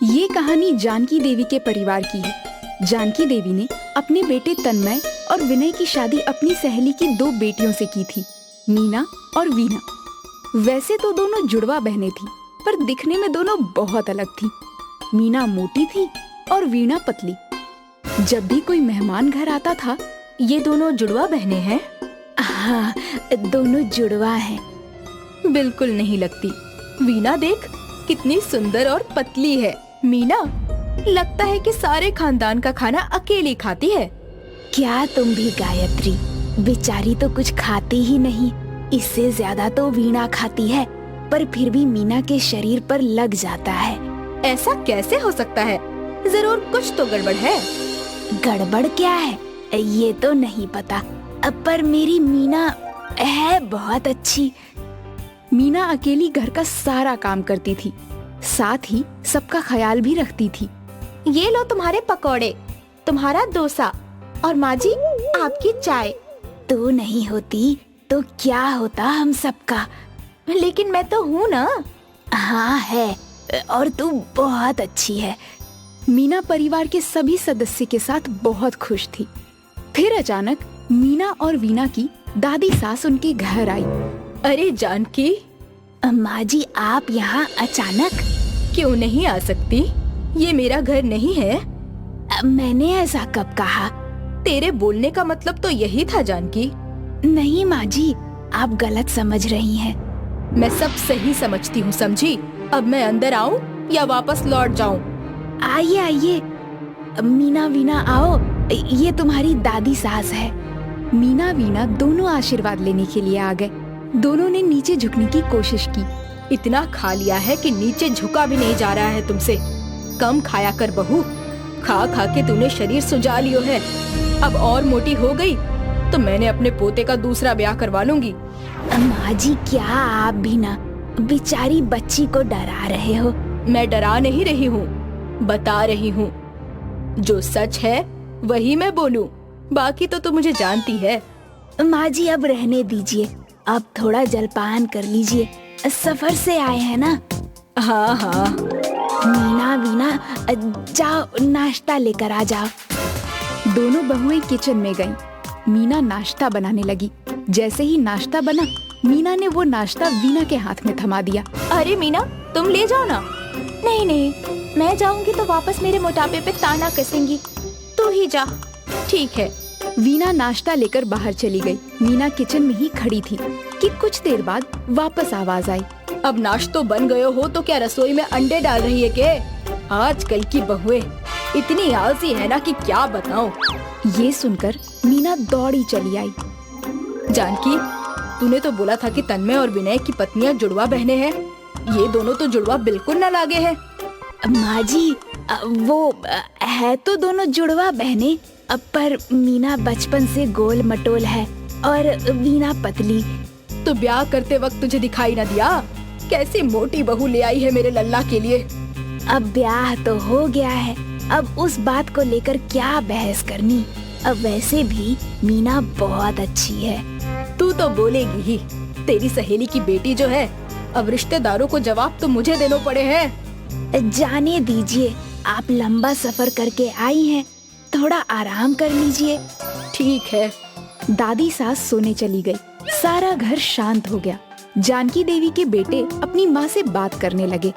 ये कहानी जानकी देवी के परिवार की है। जानकी देवी ने अपने बेटे तन्मय और विनय की शादी अपनी सहेली की 2 बेटियों से की थी, मीना और वीना। वैसे तो दोनों जुड़वा बहनें थी, पर दिखने में दोनों बहुत अलग थी। मीना मोटी थी और वीना पतली। जब भी कोई मेहमान घर आता था, ये दोनों जुड़वा बहनें हैं? हाँ, दोनों जुड़वा हैं। बिल्कुल नहीं लगती। वीना देख, कितनी सुंदर और पतली है। मीना, लगता है कि सारे खानदान का खाना अकेली खाती है। क्या तुम भी गायत्री, बेचारी तो कुछ खाती ही नहीं। इससे ज्यादा तो वीणा खाती है, पर फिर भी मीना के शरीर पर लग जाता है। ऐसा कैसे हो सकता है? जरूर कुछ तो गड़बड़ है। गड़बड़ क्या है ये तो नहीं पता, पर मेरी मीना है बहुत अच्छी। मीना अकेली घर का सारा काम करती थी, साथ ही सबका ख्याल भी रखती थी। ये लो तुम्हारे पकौड़े, तुम्हारा डोसा, और माँ जी आपकी चाय। तू नहीं होती तो क्या होता हम सबका। लेकिन मैं तो हूँ ना। हाँ है, और तू बहुत अच्छी है। मीना परिवार के सभी सदस्य के साथ बहुत खुश थी। फिर अचानक मीना और वीना की दादी सास उनके घर आई। अरे जानकी, माँ जी आप यहाँ अचानक? क्यों नहीं आ सकती? ये मेरा घर नहीं है। मैंने ऐसा कब कहा? तेरे बोलने का मतलब तो यही था जानकी। नहीं माँ जी, आप गलत समझ रही हैं। मैं सब सही समझती हूँ, समझी? अब मैं अंदर आऊँ या वापस लौट जाऊँ? आइए आइए, मीना वीना आओ, ये तुम्हारी दादी सास है। मीना वीना दोनों आशीर्वाद लेने के लिए आ गए। दोनों ने नीचे झुकने की कोशिश की। इतना खा लिया है कि नीचे झुका भी नहीं जा रहा है तुमसे। कम खाया कर बहू, खा खा के तूने शरीर सुजा लियो है। अब और मोटी हो गई तो मैंने अपने पोते का दूसरा ब्याह करवा लूंगी। माँ जी क्या आप भी ना बेचारी बच्ची को डरा रहे हो? मैं डरा नहीं रही हूँ, बता रही हूँ। जो सच है वही मैं बोलूँ, बाकी तो तू मुझे जानती है। माँ जी अब रहने दीजिए, अब थोड़ा जलपान कर लीजिए, सफर से आए हैं ना। हाँ हाँ। मीना वीना जाओ नाश्ता लेकर आ जाओ। दोनों बहुएं किचन में गईं। मीना नाश्ता बनाने लगी। जैसे ही नाश्ता बना, मीना ने वो नाश्ता वीना के हाथ में थमा दिया। अरे मीना, तुम ले जाओ ना। नहीं नहीं, मैं जाऊंगी तो वापस मेरे मोटापे पे ताना कसेंगी। तू ही जा। ठीक है। वीना नाश्ता लेकर बाहर चली गई। मीना किचन में ही खड़ी थी कि कुछ देर बाद वापस आवाज आई। अब नाश्तो बन गए हो तो क्या रसोई में अंडे डाल रही है के? आजकल की बहुएं इतनी आलसी है ना कि क्या बताऊं। ये सुनकर मीना दौड़ी चली आई। जानकी, तूने तो बोला था कि तन्मय और विनय की पत्नियां जुड़वा बहनें हैं। ये दोनों तो जुड़वा बिल्कुल न लागे हैं। माँ जी वो है तो दोनों जुड़वा बहनें, पर मीना बचपन से गोल मटोल है और वीना पतली। तो ब्याह करते वक्त तुझे दिखाई न दिया? कैसी मोटी बहू ले आई है मेरे लल्ला के लिए। अब ब्याह तो हो गया है, अब उस बात को लेकर क्या बहस करनी। अब वैसे भी मीना बहुत अच्छी है। तू तो बोलेगी ही। तेरी सहेली की बेटी जो है, अब रिश्तेदारों को जवाब तो मुझे देने पड़े हैं। जाने दीजिए, आप लंबा सफर करके आई हैं, थोड़ा आराम कर लीजिए। ठीक है। दादी सास सोने चली गई। सारा घर शांत हो गया। जानकी देवी के बेटे अपनी माँ से बात करने लगे।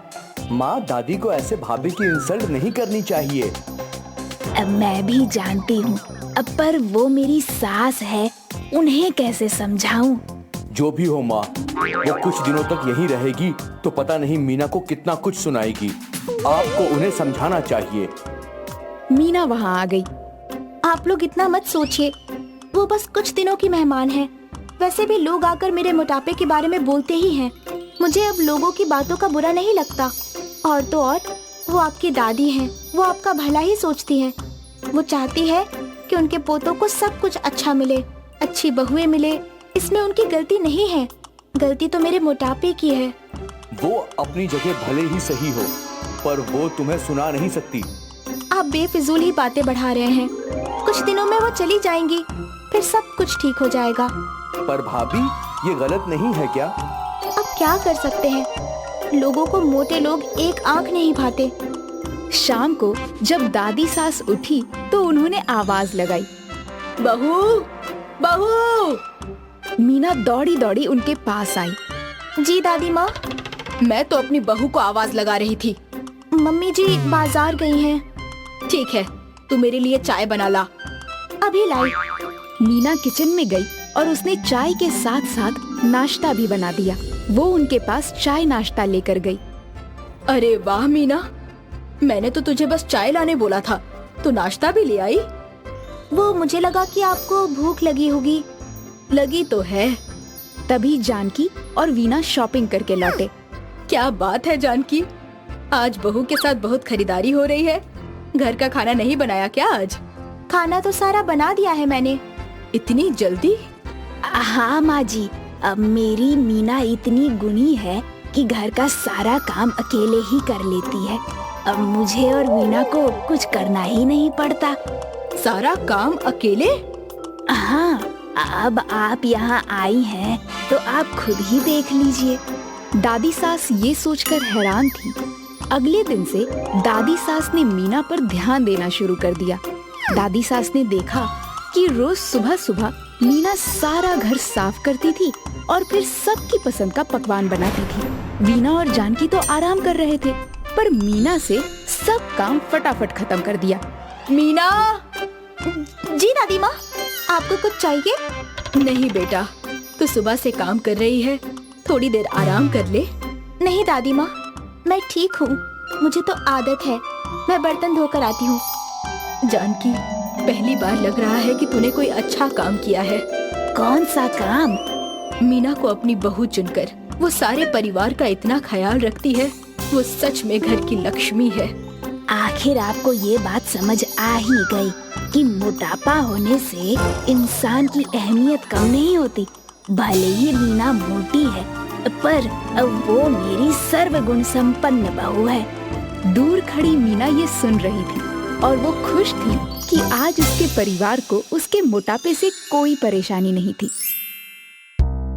माँ, दादी को ऐसे भाभी की इंसल्ट नहीं करनी चाहिए। मैं भी जानती हूँ, पर वो मेरी सास है, उन्हें कैसे समझाऊं? जो भी हो माँ, वो कुछ दिनों तक यहीं रहेगी तो पता नहीं मीना को कितना कुछ सुनाएगी। आपको उन्हें समझाना चाहिए। मीना वहाँ आ गई। आप लोग इतना मत सोचिए, वो बस कुछ दिनों की मेहमान है। वैसे भी लोग आकर मेरे मोटापे के बारे में बोलते ही हैं। मुझे अब लोगों की बातों का बुरा नहीं लगता। और तो और, वो आपकी दादी हैं, वो आपका भला ही सोचती हैं। वो चाहती है कि उनके पोतों को सब कुछ अच्छा मिले, अच्छी बहुएं मिले। इसमें उनकी गलती नहीं है, गलती तो मेरे मोटापे की है। वो अपनी जगह भले ही सही हो, पर वो तुम्हें सुना नहीं सकती। आप बेफिजूल ही बातें बढ़ा रहे हैं। कुछ दिनों में वो चली जाएंगी, फिर सब कुछ ठीक हो जाएगा। पर भाभी, ये गलत नहीं है क्या? अब क्या कर सकते हैं, लोगों को मोटे लोग एक आंख नहीं भाते। शाम को जब दादी सास उठी तो उन्होंने आवाज लगाई, बहू, बहू। मीना दौड़ी दौड़ी उनके पास आई। जी दादी माँ। मैं तो अपनी बहू को आवाज लगा रही थी। मम्मी जी बाजार गई हैं। ठीक है, तू मेरे लिए चाय बना ला। अभी लाई। मीना किचन में गई और उसने चाय के साथ साथ नाश्ता भी बना दिया। वो उनके पास चाय नाश्ता लेकर गई। अरे वाह मीना, मैंने तो तुझे बस चाय लाने बोला था, तू नाश्ता भी ले आई। वो मुझे लगा कि आपको भूख लगी होगी। लगी तो है। तभी जानकी और वीना शॉपिंग करके लौटे। क्या बात है जानकी, आज बहू के साथ बहुत खरीदारी हो रही है। घर का खाना नहीं बनाया क्या आज? खाना तो सारा बना दिया है मैंने। इतनी जल्दी? हाँ माँ जी, अब मेरी मीना इतनी गुणी है कि घर का सारा काम अकेले ही कर लेती है। अब मुझे और मीना को कुछ करना ही नहीं पड़ता। सारा काम अकेले? हाँ, अब आप यहाँ आई हैं तो आप खुद ही देख लीजिए। दादी सास ये सोचकर हैरान थी। अगले दिन से दादी सास ने मीना पर ध्यान देना शुरू कर दिया। दादी सास ने देखा कि रोज सुबह सुबह मीना सारा घर साफ करती थी और फिर सबकी पसंद का पकवान बनाती थी। वीना और जानकी तो आराम कर रहे थे, पर मीना से सब काम फटाफट खत्म कर दिया। मीना! जी दादी माँ, आपको कुछ चाहिए? नहीं बेटा, तू सुबह से काम कर रही है, थोड़ी देर आराम कर ले। नहीं दादी माँ, मैं ठीक हूँ, मुझे तो आदत है। मैं बर्तन धोकर आती हूँ। जानकी, पहली बार लग रहा है कि तूने कोई अच्छा काम किया है। कौन सा काम? मीना को अपनी बहू चुनकर। वो सारे परिवार का इतना ख्याल रखती है। वो सच में घर की लक्ष्मी है। आखिर आपको ये बात समझ आ ही गई कि मोटापा होने से इंसान की अहमियत कम नहीं होती। भले ही मीना मोटी है, पर वो मेरी सर्वगुण संपन्न बहू है। दूर खड़ी मीना ये सुन रही थी और वो खुश थी कि आज उसके परिवार को उसके मोटापे से कोई परेशानी नहीं थी।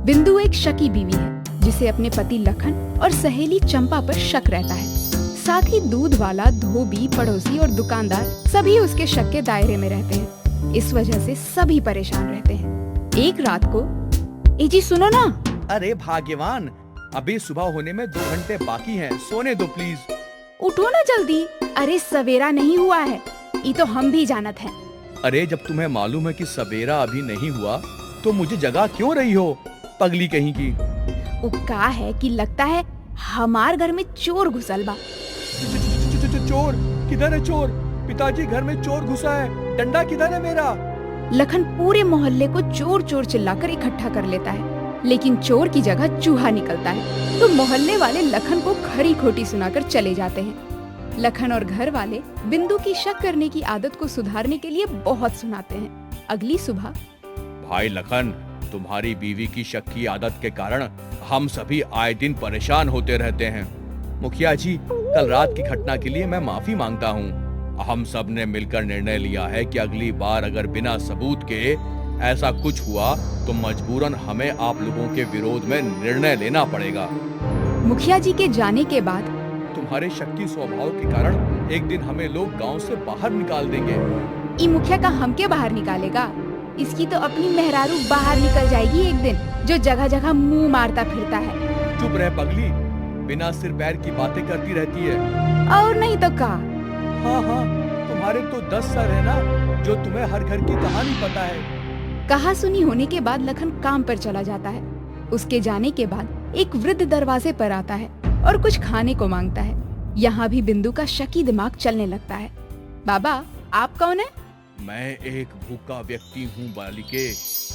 बिंदु एक शकी बीवी है जिसे अपने पति लखन और सहेली चंपा पर शक रहता है। साथ ही दूध वाला, धोबी, पड़ोसी और दुकानदार सभी उसके शक के दायरे में रहते हैं। इस वजह से सभी परेशान रहते हैं। एक रात को, ए जी सुनो ना। अरे भाग्यवान, अभी सुबह होने में 2 घंटे बाकी हैं, सोने दो प्लीज। उठो ना जल्दी। अरे सवेरा नहीं हुआ है, ये तो हम भी जानत हैं। अरे जब तुम्हें मालूम है कि सवेरा अभी नहीं हुआ तो मुझे जगा क्यों रही हो, पगली कहीं की। वो का है कि लगता है हमार घर में चोर घुसल बा। चोर? किधर है चोर? पिताजी, घर में चोर घुसा है, डंडा किधर है मेरा? लखन पूरे मोहल्ले को चोर चोर चिल्लाकर इकट्ठा कर लेता है, लेकिन चोर की जगह चूहा निकलता है। तो मोहल्ले वाले लखन को खरी खोटी सुनाकर चले जाते हैं। लखन और घर वाले बिंदु की शक करने की आदत को सुधारने के लिए बहुत सुनाते हैं। अगली सुबह, भाई लखन, तुम्हारी बीवी की शक की आदत के कारण हम सभी आए दिन परेशान होते रहते हैं। मुखिया जी, कल रात की घटना के लिए मैं माफी मांगता हूँ। हम सब ने मिलकर निर्णय लिया है कि अगली बार अगर बिना सबूत के ऐसा कुछ हुआ तो मजबूरन हमें आप लोगों के विरोध में निर्णय लेना पड़ेगा। मुखिया जी के जाने के बाद तुम्हारे शक्ति स्वभाव के कारण एक दिन हमें लोग गांव से बाहर निकाल देंगे। ई मुखिया का हमके बाहर निकालेगा? इसकी तो अपनी मेहरारू बाहर निकल जाएगी एक दिन, जो जगह जगह मुंह मारता फिरता है। चुप रह पगली, बिना सिर पैर की बातें करती रहती है। और नहीं तो का? हाँ हाँ, तुम्हारे तो 10 सर है ना, जो तुम्हें हर घर की कहानी पता है। कहा सुनी होने के बाद लखन काम पर चला जाता है। उसके जाने के बाद एक वृद्ध दरवाजे पर आता है और कुछ खाने को मांगता है। यहाँ भी बिंदु का शकी दिमाग चलने लगता है। बाबा, आप कौन है? मैं एक भूखा व्यक्ति हूँ बालिके।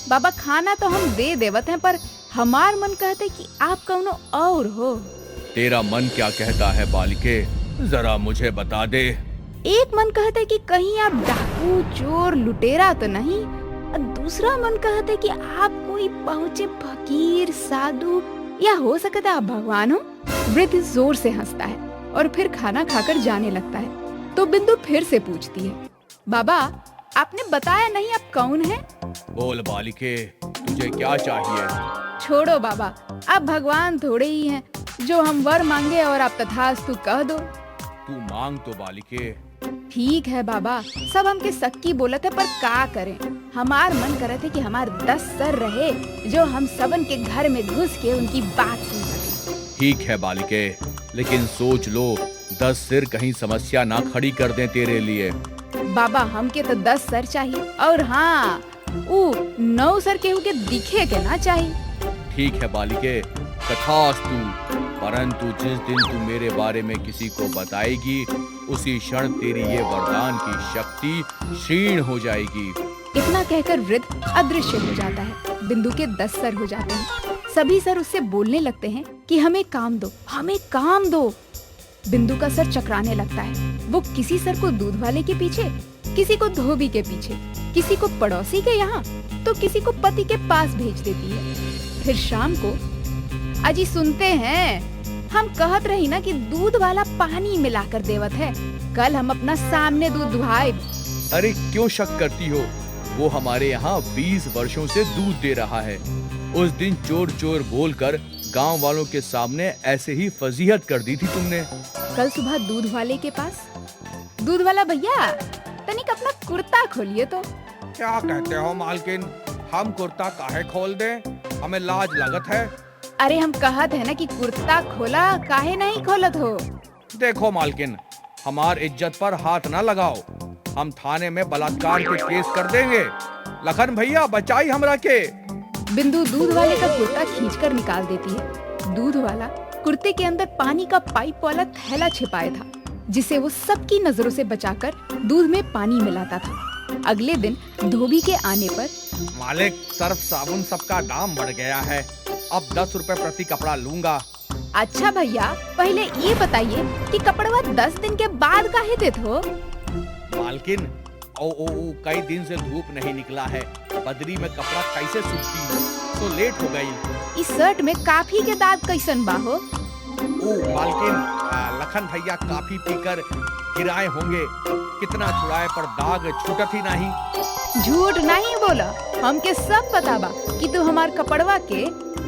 बाबा, खाना तो हम दे देवत हैं, पर हमार मन कहते कि आप कौनो और हो। तेरा मन क्या कहता है बालिके, जरा मुझे बता दे। एक मन कहते कि कहीं आप डाकू, चोर, लुटेरा तो नहीं, और दूसरा मन कहते कि आप कोई पहुँचे फकीर, साधु, या हो सकता है आप भगवान हो। वृद्ध जोर से हंसता है और फिर खाना खाकर जाने लगता है। तो बिंदु फिर से पूछती है, बाबा आपने बताया नहीं आप कौन हैं? बोल बालिके, तुझे क्या चाहिए? छोड़ो बाबा, आप भगवान थोड़े ही हैं जो हम वर मांगे और आप तथास्तु कह दो। तू मांग तो बालिके। ठीक है बाबा, सब हमके सक्की बोलत है, पर का करें। हमार मन करे थे कि हमार 10 सर रहे जो हम सबन के घर में घुस के उनकी बात सुन सके। ठीक है बालिके, लेकिन सोच लो 10 सिर कहीं समस्या ना खड़ी कर दें तेरे लिए। बाबा हमके तो 10 सर चाहिए, और हाँ, ऊ 9 सर केहू के दिखे के ना चाहिए। ठीक है बालिके, तथास्तु। परंतु जिस दिन तू मेरे बारे में किसी को बताएगी, उसी क्षण तेरी ये वरदान की शक्ति क्षीण हो जाएगी। इतना कहकर वृद्ध अदृश्य हो जाता है। बिंदु के 10 सर हो जाते हैं। सभी सर उससे बोलने लगते हैं कि हमें काम दो, हमें काम दो। बिंदु का सर चकराने लगता है। वो किसी सर को दूध वाले के पीछे, किसी को धोबी के पीछे, किसी को पड़ोसी के यहाँ, तो किसी को पति के पास भेज देती है। फिर शाम को, अजी सुनते हैं, हम कहत रही ना कि दूध वाला पानी मिलाकर देवत है। कल हम अपना सामने दूध दुहाए। अरे क्यों शक करती हो? वो हमारे यहाँ 20 वर्षों से दूध दे रहा है। उस दिन चोर चोर बोलकर गांव वालों के सामने ऐसे ही फजीहत कर दी थी तुमने। कल सुबह दूध वाले के पास, दूध वाला भैया तनिक अपना कुर्ता खोलिए तो। क्या कहते हो मालकिन? हम कुर्ता काहे खोल दें? हमें लाज लागत है। अरे हम कहत है ना कि कुर्ता खोला, काहे नहीं खोलत हो? देखो मालकिन, हमार इज्जत पर हाथ ना लगाओ। हम थाने में बलात्कार के केस कर देंगे। लखन भैया बचाई हमरा के। बिंदु दूध वाले का कुर्ता खींचकर निकाल देती है। दूध वाला कुर्ते के अंदर पानी का पाइप वाला थैला छिपाया था, जिसे वो सबकी नजरों से बचाकर दूध में पानी मिलाता था। अगले दिन धोबी के आने पर, मालिक, सर्फ साबुन सबका दाम बढ़ गया है। अब 10 रुपए प्रति कपड़ा लूंगा। अच्छा भैया, पहले ये बताइए कि कपड़वा 10 दिन के बाद काहे देत हो? मालकिन, कई दिन से धूप नहीं निकला है। बदरी में कपड़ा कैसे सूखती, तो लेट हो गई। इस शर्ट में काफी के दाग कैसन बा हो? मालकिन, लखन भैया काफी पीकर गिराए होंगे। कितना छुड़ाए पर दाग छूटत ही नहीं। झूठ नहीं बोला, हमके सब पता बा कि तू हमार कपड़वा के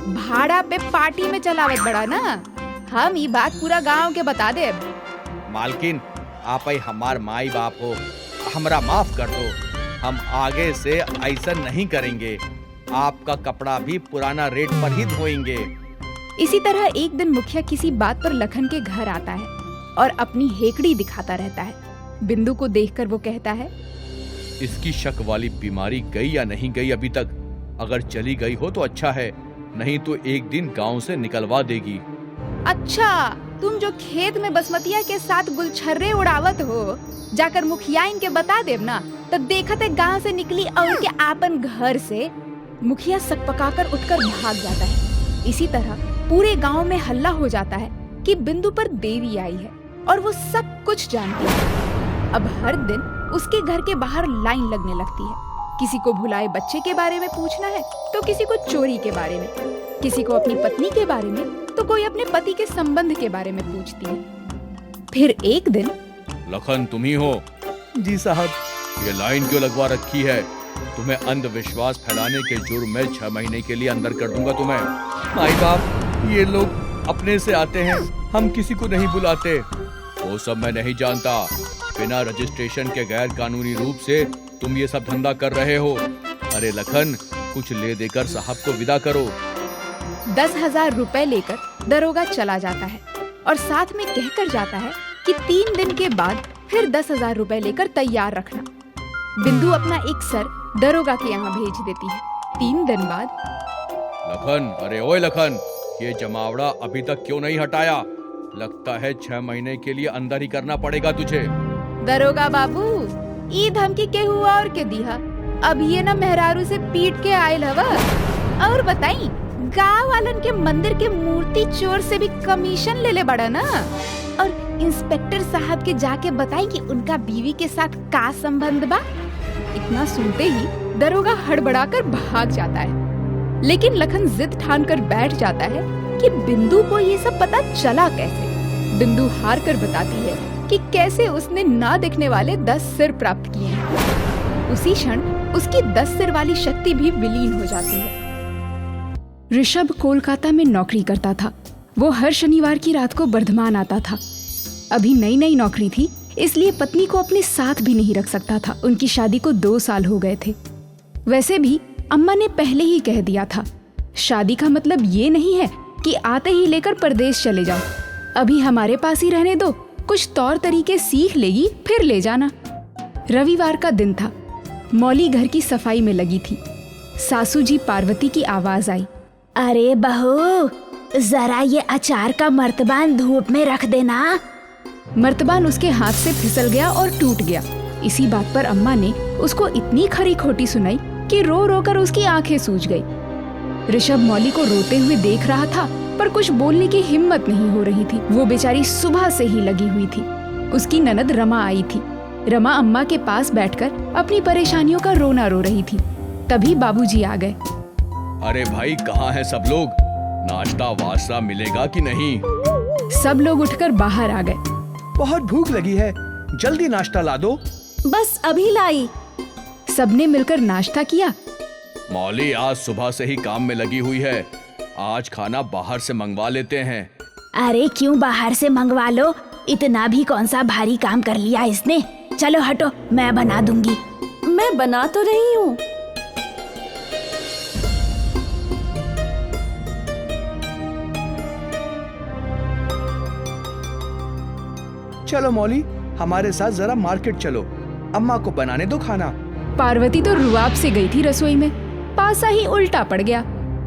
भाड़ा पे पार्टी में चलावत बड़ा ना। हम ये बात पूरा गांव के बता दे। मालकिन, आप ही हमार माई बाप हो, हमरा माफ कर दो। हम आगे से ऐसा नहीं करेंगे। आपका कपड़ा भी पुराना रेट पर ही धोएंगे। इसी तरह एक दिन मुखिया किसी बात पर लखन के घर आता है और अपनी हेकड़ी दिखाता रहता है। बिंदु को देखकर वो कहता है, इसकी शक वाली बीमारी गई या नहीं गई अभी तक? अगर चली गई हो तो अच्छा है, नहीं तो एक दिन गांव से निकलवा देगी। अच्छा, तुम जो खेत में बसमतिया के साथ गुलछर्रे उड़ावत हो, जाकर मुखिया इनके बता देव ना, तो देखत है गांव से निकली और के आपन घर से। मुखिया सकपकाकर उठकर भाग जाता है। इसी तरह पूरे गांव में हल्ला हो जाता है कि बिंदु पर देवी आई है और वो सब कुछ जानती है। अब हर दिन उसके घर के बाहर लाइन लगने लगती है। किसी को भुलाए बच्चे के बारे में पूछना है, तो किसी को चोरी के बारे में, किसी को अपनी पत्नी के बारे में, तो कोई अपने पति के संबंध के बारे में पूछती है। फिर एक दिन, लखन तुम ही हो? जी साहब। ये लाइन क्यों लगवा रखी है? तुम्हें अंधविश्वास फैलाने के जुर्म में 6 महीने के लिए अंदर कर दूंगा तुम्हें। माई बाप, ये लोग अपने से आते हैं, हम किसी को नहीं बुलाते। वो सब मैं नहीं जानता। बिना रजिस्ट्रेशन के गैर कानूनी रूप से तुम ये सब धंधा कर रहे हो। अरे लखन, कुछ ले देकर साहब को विदा करो। 10,000 रुपए लेकर दरोगा चला जाता है और साथ में कहकर जाता है कि 3 दिन के बाद फिर 10,000 रुपए लेकर तैयार रखना। बिंदु अपना एक सर दरोगा के यहाँ भेज देती है। 3 दिन बाद, लखन, अरे ओए लखन, ये जमावड़ा अभी तक क्यों नहीं हटाया? लगता है 6 महीने के लिए अंदर ही करना पड़ेगा तुझे। दरोगा बाबू, ई धमकी के हुआ और के दिहा? अब ये ना मेहरारू से पीट के आयल हवा। और बताई, गाँव वालन के मंदिर के मूर्ति चोर से भी कमीशन ले ले बड़ा ना। और इंस्पेक्टर साहब के जाके बताई कि उनका बीवी के साथ का संबंध बा। इतना सुनते ही दरोगा हड़बड़ाकर भाग जाता है। लेकिन लखन जिद ठान कर बैठ जाता है कि बिंदु को ये सब पता चला कैसे। बिंदु हार कर बताती है कि कैसे उसने ना दिखने वाले 10 सिर प्राप्त किए हैं। उसी क्षण उसकी 10 सिर वाली शक्ति भी विलीन हो जाती है। ऋषभ कोलकाता में नौकरी करता था। वो हर शनिवार की रात को बर्धमान आता था। अभी नई नई नौकरी थी, इसलिए पत्नी को अपने साथ भी नहीं रख सकता था। उनकी शादी को 2 साल हो गए थे। वैसे भी अम्मा ने पहले ही कह दिया था, शादी का मतलब ये नहीं है कि आते ही लेकर परदेश चले जाओ। अभी हमारे पास ही रहने दो, कुछ तौर तरीके सीख लेगी फिर ले जाना। रविवार का दिन था। मौली घर की सफाई में लगी थी। सासू जी पार्वती की आवाज आई, अरे बहू, जरा ये अचार का मर्तबान धूप में रख देना। मर्तबान उसके हाथ से फिसल गया और टूट गया। इसी बात पर अम्मा ने उसको इतनी खरी खोटी सुनाई कि रो रो कर उसकी आंखें सूज गई। ऋषभ मौली को रोते हुए देख रहा था, पर कुछ बोलने की हिम्मत नहीं हो रही थी। वो बेचारी सुबह से ही लगी हुई थी। उसकी ननद रमा आई थी। रमा अम्मा के पास बैठकर अपनी परेशानियों का रोना रो रही थी। तभी बाबूजी आ गए। अरे भाई, कहाँ हैं सब लोग? नाश्ता वास्ता मिलेगा कि नहीं? सब लोग उठकर बाहर आ गए। बहुत भूख लगी है, जल्दी नाश्ता ला दो। बस अभी लाई। सबने मिलकर नाश्ता किया। मौली आज सुबह से ही काम में लगी हुई है। आज खाना बाहर से मंगवा लेते हैं। अरे क्यों बाहर से मंगवा लो, इतना भी कौन सा भारी काम कर लिया इसने। चलो हटो, मैं बना दूंगी। मैं बना तो रही हूँ। चलो मौली, हमारे साथ जरा मार्केट चलो, अम्मा को बनाने दो खाना। पार्वती तो रुआब से गई थी रसोई में, पासा ही उल्टा पड़ गया।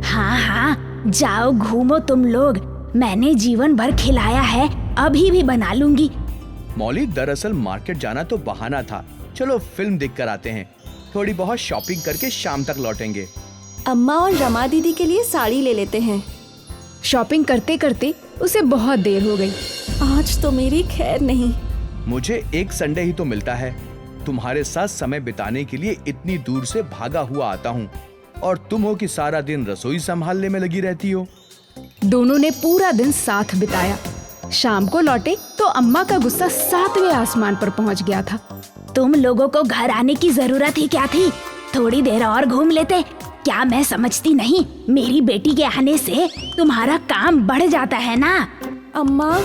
हाँ हाँ, जाओ घूमो तुम लोग, मैंने जीवन भर खिलाया है, अभी भी बना लूंगी। मौली, दरअसल मार्केट जाना तो बहाना था। चलो फिल्म देख कर आते हैं, थोड़ी बहुत शॉपिंग करके शाम तक लौटेंगे। अम्मा और रमा दीदी के लिए साड़ी ले लेते हैं। शॉपिंग करते करते उसे बहुत देर हो गई। आज तो मेरी खैर नहीं। मुझे एक संडे ही तो मिलता है, तुम्हारे साथ समय बिताने के लिए इतनी दूर से भागा हुआ आता हूँ, और तुम हो कि सारा दिन रसोई संभालने में लगी रहती हो। दोनों ने पूरा दिन साथ बिताया। शाम को लौटे तो अम्मा का गुस्सा 7वें आसमान पर पहुंच गया था। तुम लोगों को घर आने की जरूरत ही क्या थी? थोड़ी देर और घूम लेते। क्या मैं समझती नहीं, मेरी बेटी के आने से तुम्हारा काम बढ़ जाता है ना। अम्मा,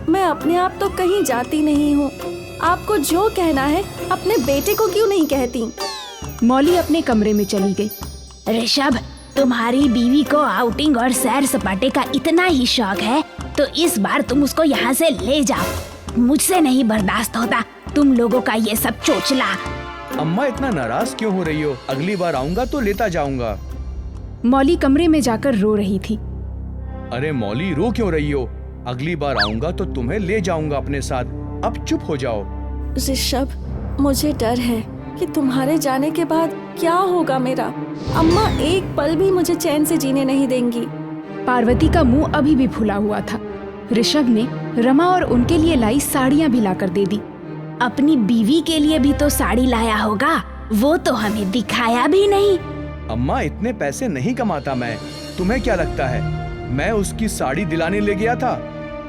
मैं अपने आप तो कहीं जाती नहीं हूँ। आपको जो कहना है अपने बेटे को क्यों नहीं कहती? मौली अपने कमरे में चली गई। ऋषभ, तुम्हारी बीवी को आउटिंग और सैर सपाटे का इतना ही शौक है तो इस बार तुम उसको यहाँ से ले जाओ। मुझसे नहीं बर्दाश्त होता तुम लोगों का ये सब चोचला। अम्मा, इतना नाराज क्यों हो रही हो? अगली बार आऊंगा तो लेता जाऊंगा। मौली कमरे में जाकर रो रही थी। अरे मौली, रो क्यों रही हो? अगली बार आऊंगा तो तुम्हें ले जाऊंगा अपने साथ। अब चुप हो जाओ। ऋषभ, मुझे डर है कि तुम्हारे जाने के बाद क्या होगा मेरा। अम्मा एक पल भी मुझे चैन से जीने नहीं देंगी। पार्वती का मुंह अभी भी फूला हुआ था। ऋषभ ने रमा और उनके लिए लाई साड़ियाँ भी लाकर दे दी। अपनी बीवी के लिए भी तो साड़ी लाया होगा, वो तो हमें दिखाया भी नहीं। अम्मा, इतने पैसे नहीं कमाता मैं। तुम्हें क्या लगता है मैं उसकी साड़ी दिलाने ले गया था?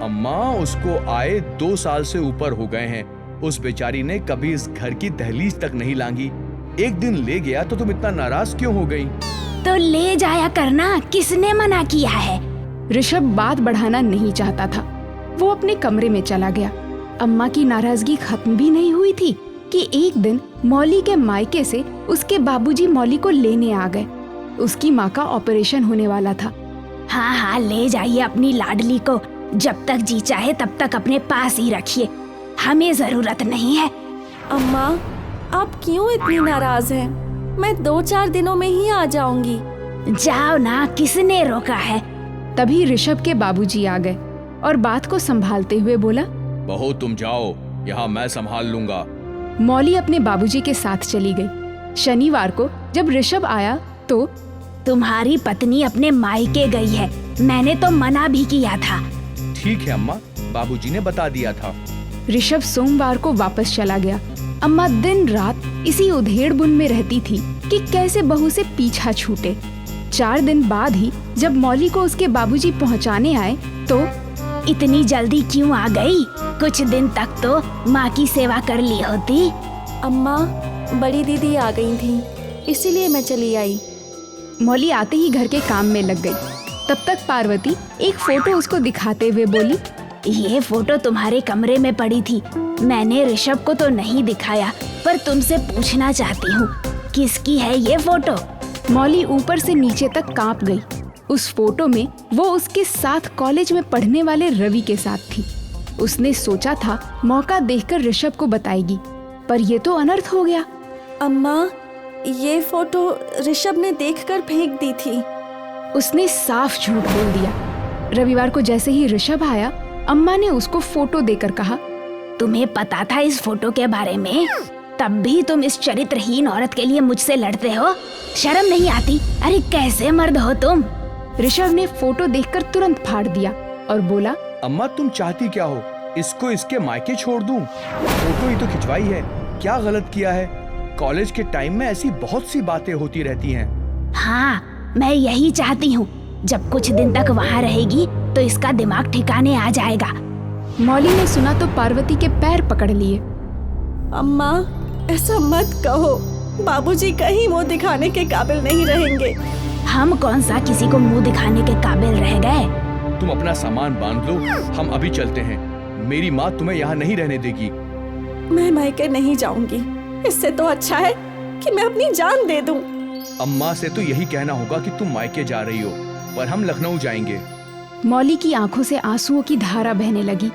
अम्मा, उसको आए 2 साल से ऊपर हो गए हैं। उस बेचारी ने कभी इस घर की दहलीज तक नहीं लांगी। एक दिन ले गया तो तुम इतना नाराज क्यों हो गई? तो ले जाया करना, किसने मना किया है? ऋषभ बात बढ़ाना नहीं चाहता था। वो अपने कमरे में चला गया। अम्मा की नाराजगी खत्म भी नहीं हुई थी कि एक दिन मौली के मायके से उसके बाबूजी मौली को लेने आ गए। उसकी माँ का ऑपरेशन होने वाला था। हाँ हाँ, ले जाइए अपनी लाडली को, जब तक जी चाहे तब तक अपने पास ही रखिए, हमें जरूरत नहीं है। अम्मा, आप क्यों इतनी नाराज हैं? मैं 2-4 दिनों में ही आ जाऊंगी। जाओ ना, किसने रोका है? तभी ऋषभ के बाबूजी आ गए और बात को संभालते हुए बोला, बहू तुम जाओ, यहाँ मैं संभाल लूंगा। मौली अपने बाबूजी के साथ चली गई। शनिवार को जब ऋषभ आया तो तुम्हारी पत्नी अपने मायके गई है, मैंने तो मना भी किया था। ठीक है अम्मा, बाबूजी ने बता दिया था। ऋषभ सोमवार को वापस चला गया। अम्मा दिन रात इसी उधेड़-बुन में रहती थी कि कैसे बहू से पीछा छूटे। 4 दिन बाद ही जब मौली को उसके बाबूजी पहुंचाने आए तो इतनी जल्दी क्यों आ गई? कुछ दिन तक तो माँ की सेवा कर ली होती। अम्मा, बड़ी दीदी आ गई थी, इसीलिए मैं चली आई। मौली आते ही घर के काम में लग गई। तब तक पार्वती एक फोटो उसको दिखाते हुए बोली, ये फोटो तुम्हारे कमरे में पड़ी थी। मैंने ऋषभ को तो नहीं दिखाया, पर तुमसे पूछना चाहती हूँ, किसकी है ये फोटो? मौली ऊपर से नीचे तक कांप गई। उस फोटो में वो उसके साथ कॉलेज में पढ़ने वाले रवि के साथ थी। उसने सोचा था मौका देखकर ऋषभ को बताएगी, पर ये तो अनर्थ हो गया। अम्मा, ये फोटो ऋषभ ने देखकर फेंक दी थी। उसने साफ झूठ बोल दिया। रविवार को जैसे ही ऋषभ आया, अम्मा ने उसको फोटो देकर कहा, तुम्हें पता था इस फोटो के बारे में? तब भी तुम इस चरित्रहीन औरत के लिए मुझसे लड़ते हो? शर्म नहीं आती? अरे कैसे मर्द हो तुम? ऋषभ ने फोटो देखकर तुरंत फाड़ दिया और बोला, अम्मा तुम चाहती क्या हो? इसको इसके मायके छोड़ दूं? फोटो ही तो खिंचवाई है, क्या गलत किया है? कॉलेज के टाइम में ऐसी बहुत सी बातें होती रहती हैं। हाँ, मैं यही चाहती हूँ। जब कुछ दिन तक वहाँ रहेगी तो इसका दिमाग ठिकाने आ जाएगा। मौली ने सुना तो पार्वती के पैर पकड़ लिए। अम्मा, ऐसा मत कहो। बाबूजी कहीं मुंह दिखाने के काबिल नहीं रहेंगे। हम कौन सा किसी को मुंह दिखाने के काबिल रह गए? तुम अपना सामान बांध लो, हम अभी चलते हैं। मेरी माँ तुम्हें यहाँ नहीं रहने देगी। मैं मायके नहीं जाऊंगी। इससे तो अच्छा है कि मैं अपनी जान दे दूं। अम्मा से तो यही कहना होगा कि तुम मायके जा रही हो, पर हम लखनऊ जाएंगे। मौली की आंखों से आंसुओं की धारा बहने लगी।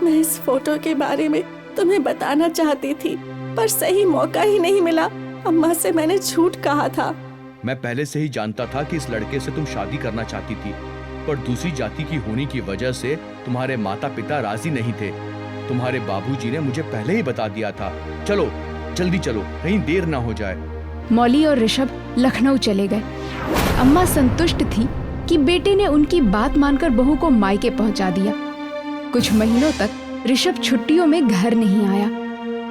मैं इस फोटो के बारे में तुम्हें बताना चाहती थी, पर सही मौका ही नहीं मिला। अम्मा से मैंने झूठ कहा था। मैं पहले से ही जानता था कि इस लड़के से तुम शादी करना चाहती थी, पर दूसरी जाति की होने की वजह से तुम्हारे माता पिता राजी नहीं थे। तुम्हारे बाबूजी ने मुझे पहले ही बता दिया था। चलो जल्दी चलो, कहीं देर ना हो जाए। मौली और ऋषभ लखनऊ चले गए। अम्मा संतुष्ट थी कि बेटे ने उनकी बात मानकर बहू को मायके पहुंचा दिया। कुछ महीनों तक ऋषभ छुट्टियों में घर नहीं आया।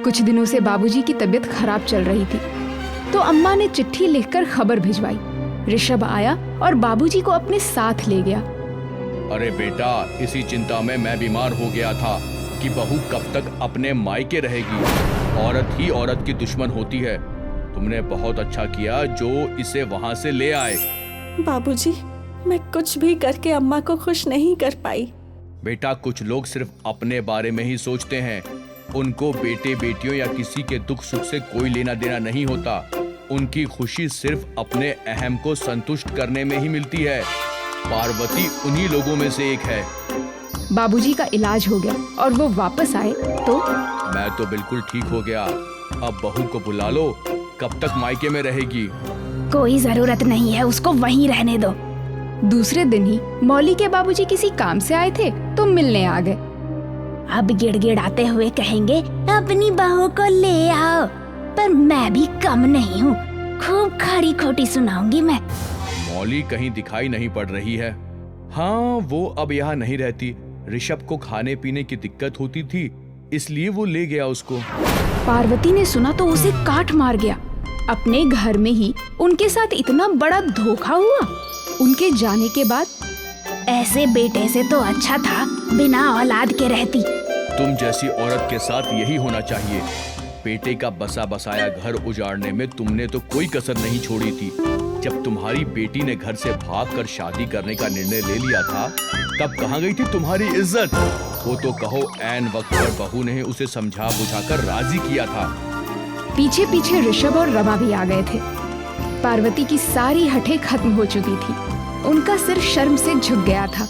कुछ दिनों से बाबूजी की तबीयत खराब चल रही थी, तो अम्मा ने चिट्ठी लिखकर खबर भिजवाई। ऋषभ आया और बाबूजी को अपने साथ ले गया। अरे बेटा, इसी चिंता में मैं बीमार हो गया था कि बहू कब तक अपने मायके रहेगी। औरत ही औरत की दुश्मन होती है। तुमने बहुत अच्छा किया जो इसे वहाँ से ले आए। बाबूजी, मैं कुछ भी करके अम्मा को खुश नहीं कर पाई। बेटा, कुछ लोग सिर्फ अपने बारे में ही सोचते हैं। उनको बेटे बेटियों या किसी के दुख सुख से कोई लेना देना नहीं होता। उनकी खुशी सिर्फ अपने अहम को संतुष्ट करने में ही मिलती है। पार्वती उन्हीं लोगों में से एक है। बाबूजी का इलाज हो गया और वो वापस आए तो मैं तो बिल्कुल ठीक हो गया। अब बहू को बुला लो। कब तक मायके में रहेगी? कोई जरूरत नहीं है, उसको वहीं रहने दो। दूसरे दिन ही मौली के बाबूजी किसी काम से आए थे तो मिलने आ गए। अब गिड़गिड़ाते हुए कहेंगे, अपनी बहू को ले आओ। पर मैं भी कम नहीं हूँ, खूब खरी खोटी सुनाऊंगी मैं। मौली कहीं दिखाई नहीं पड़ रही है। हाँ, वो अब यहाँ नहीं रहती। ऋषभ को खाने पीने की दिक्कत होती थी, इसलिए वो ले गया उसको। पार्वती ने सुना तो उसे काट मार गया। अपने घर में ही उनके साथ इतना बड़ा धोखा हुआ। उनके जाने के बाद ऐसे बेटे से तो अच्छा था बिना औलाद के रहती। तुम जैसी औरत के साथ यही होना चाहिए। बेटे का बसा बसाया घर उजाड़ने में तुमने तो कोई कसर नहीं छोड़ी थी। जब तुम्हारी बेटी ने घर से भागकर शादी करने का निर्णय ले लिया था, तब कहाँ गई थी तुम्हारी इज्जत? वो तो कहो ऐन वक्त पर बहू ने उसे समझा बुझाकर राजी किया था। पीछे पीछे ऋषभ और रमा भी आ गए थे। पार्वती की सारी हठें खत्म हो चुकी थी। उनका सिर शर्म से झुक गया था।